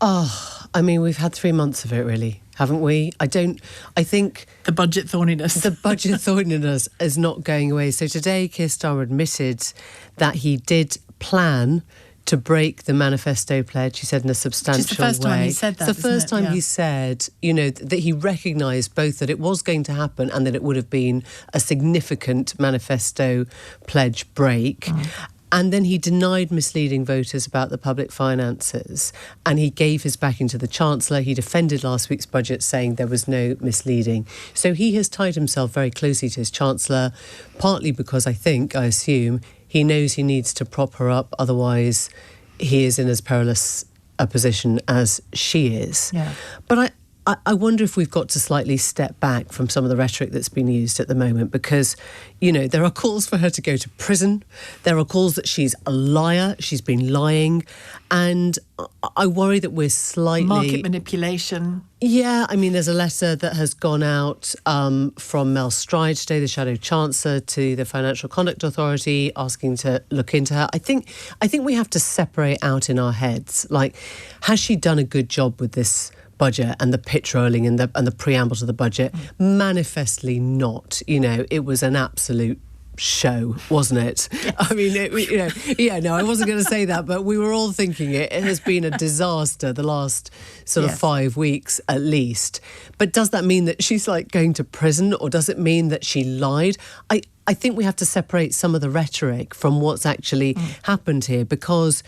Oh, I mean, we've had 3 months of it, really, haven't we? I think... The budget thorniness. The budget thorniness is not going away. So today, Keir Starmer admitted that he did plan to break the manifesto pledge, he said, in a substantial way. It's the first time he said that, It's the first time he said, that he recognised both that it was going to happen and that it would have been a significant manifesto pledge break. And then he denied misleading voters about the public finances, and he gave his backing to the Chancellor. He defended last week's budget, saying there was no misleading. So he has tied himself very closely to his Chancellor, partly because I assume, he knows he needs to prop her up, otherwise he is in as perilous a position as she is. Yeah. But I wonder if we've got to slightly step back from some of the rhetoric that's been used at the moment, because, there are calls for her to go to prison. There are calls that she's a liar. She's been lying. And I worry that we're slightly... Market manipulation. Yeah, I mean, there's a letter that has gone out from Mel Stride today, the Shadow Chancellor, to the Financial Conduct Authority, asking to look into her. I think we have to separate out in our heads, like, has she done a good job with this budget and the pitch rolling and the preamble to the budget? Manifestly not. It was an absolute show, wasn't it? Yes. I mean, I wasn't going to say that, but we were all thinking it has been a disaster the last sort of 5 weeks at least. But does that mean that she's like going to prison, or does it mean that she lied? I think we have to separate some of the rhetoric from what's actually happened here, because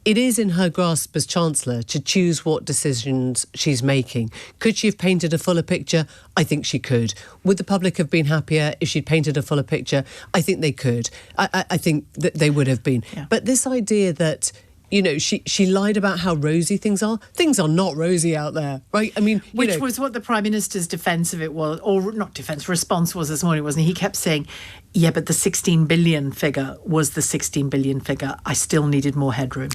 it is in her grasp as Chancellor to choose what decisions she's making. Could she have painted a fuller picture? I think she could. Would the public have been happier if she'd painted a fuller picture? I think they could. I think that they would have been. Yeah. But this idea that, she lied about how rosy things are. Things are not rosy out there, right? I mean, Which was what the Prime Minister's defence of it was, or not defence, response was this morning, wasn't he? He kept saying, yeah, but the 16 billion figure was the 16 billion figure. I still needed more headroom.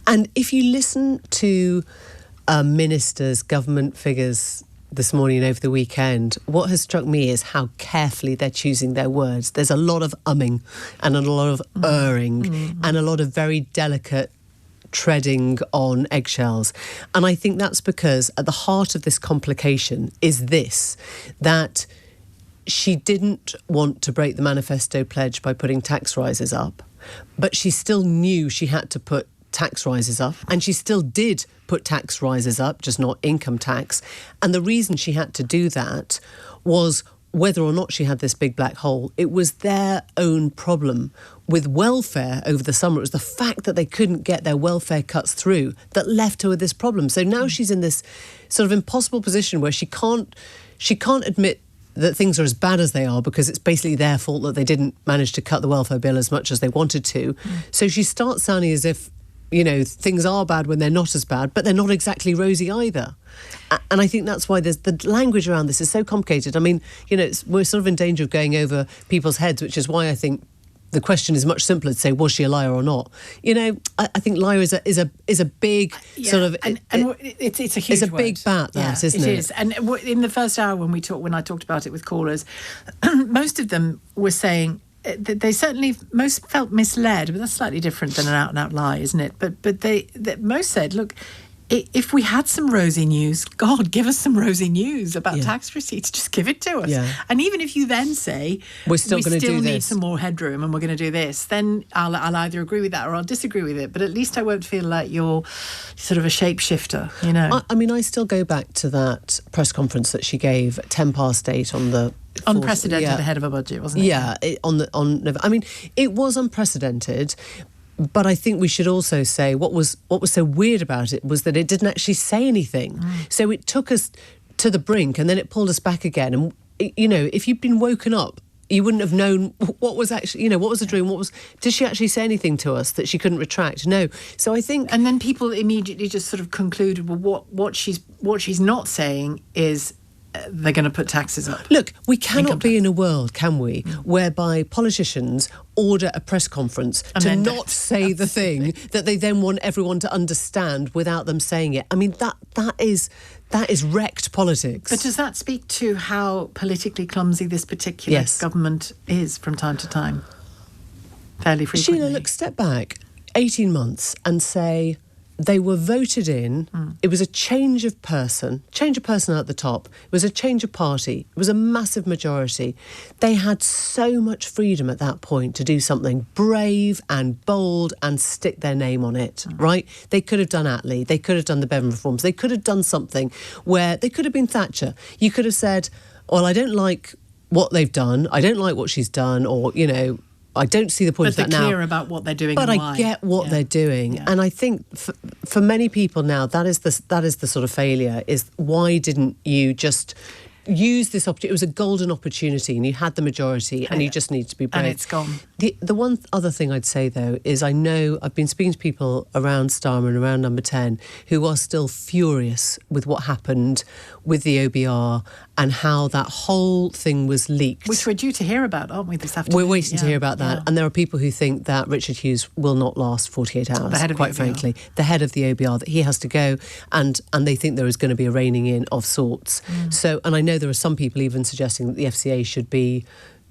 And if you listen to ministers, government figures this morning and over the weekend, what has struck me is how carefully they're choosing their words. There's a lot of umming and a lot of erring and a lot of very delicate treading on eggshells. And I think that's because at the heart of this complication is this, that she didn't want to break the manifesto pledge by putting tax rises up, but she still knew she had to put tax rises up, and she still did put tax rises up, just not income tax. And the reason she had to do that was whether or not she had this big black hole, it was their own problem with welfare over the summer. It was the fact that they couldn't get their welfare cuts through that left her with this problem. So now she's in this sort of impossible position where she can't admit that things are as bad as they are, because it's basically their fault that they didn't manage to cut the welfare bill as much as they wanted to. So she starts sounding as if, things are bad when they're not as bad, but they're not exactly rosy either. And I think that's why the language around this is so complicated. I mean, we're sort of in danger of going over people's heads, which is why I think the question is much simpler to say, was she a liar or not? I think liar is a big sort of... And it's a huge It's a big bat, isn't it? It is. And in the first hour when I talked about it with callers, most of them were saying... They certainly, most felt misled, but that's slightly different than an out-and-out lie, isn't it? But they most said, look, if we had some rosy news, God, give us some rosy news about tax receipts, just give it to us. Yeah. And even if you then say, we still need some more headroom and we're going to do this, then I'll either agree with that or I'll disagree with it. But at least I won't feel like you're sort of a shapeshifter, I mean, I still go back to that press conference that she gave at 8:10 on the... Unprecedented ahead of a budget, wasn't it? Yeah, I mean, it was unprecedented, but I think we should also say what was so weird about it was that it didn't actually say anything. So it took us to the brink and then it pulled us back again. And, if you'd been woken up, you wouldn't have known what was actually, what was the dream, did she actually say anything to us that she couldn't retract? No. So I think... And then people immediately just sort of concluded, well, what she's not saying is... they're going to put taxes up. Look, we cannot be in a world, can we, whereby politicians order a press conference to not say the thing that they then want everyone to understand without them saying it. I mean, that is wrecked politics. But does that speak to how politically clumsy this particular government is from time to time? Fairly frequently. Sheila, look, step back 18 months and say, they were voted in. It was a change of person at the top. It was a change of party. It was a massive majority. They had so much freedom at that point to do something brave and bold and stick their name on it, right? They could have done Attlee. They could have done the Bevan reforms. They could have done something where they could have been Thatcher. You could have said, well, I don't like what they've done. I don't like what she's done, or, you know, I don't see the point of that now. But they're clear about what they're doing but and I why. get what they're doing. And I think for many people now, that is the sort of failure, is why didn't you just use this opportunity? It was a golden opportunity and you had the majority and you just need to be brave. And it's gone. The one other thing I'd say, though, is I know I've been speaking to people around Starmer and around Number 10 who are still furious with what happened with the OBR and how that whole thing was leaked. Which we're due to hear about, aren't we, this afternoon? We're waiting to hear about that. And there are people who think that Richard Hughes will not last 48 hours, the head of quite the frankly. The head of the OBR, that he has to go, and they think there is going to be a reining in of sorts. So, and I know there are some people even suggesting that the FCA should be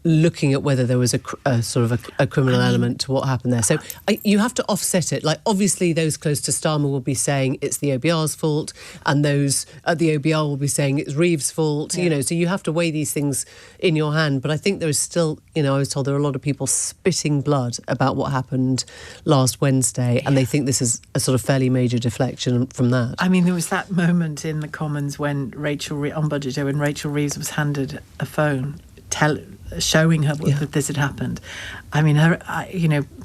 looking at whether there was a sort of a criminal element to what happened there. So you have to offset it. Like, obviously, those close to Starmer will be saying it's the OBR's fault, and those at the OBR will be saying it's Reeves' fault. You know, so you have to weigh these things in your hand. But I think there is still, you know, I was told there are a lot of people spitting blood about what happened last Wednesday, and they think this is a sort of fairly major deflection from that. I mean, there was that moment in the Commons when on Budget Day, when Rachel Reeves was handed a phone, showing her that this had happened. I mean,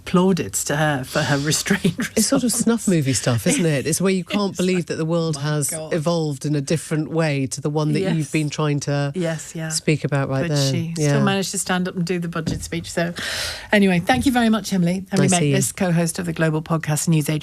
plaudits to her for her restraint. It's sort of snuff movie stuff, isn't it? It's where you can't believe that the world has evolved in a different way to the one that you've been trying to speak about right there. But she still managed to stand up and do the budget speech. So anyway, thank you very much, Emily. Emily Maitlis, co-host of the Global Podcast News Age.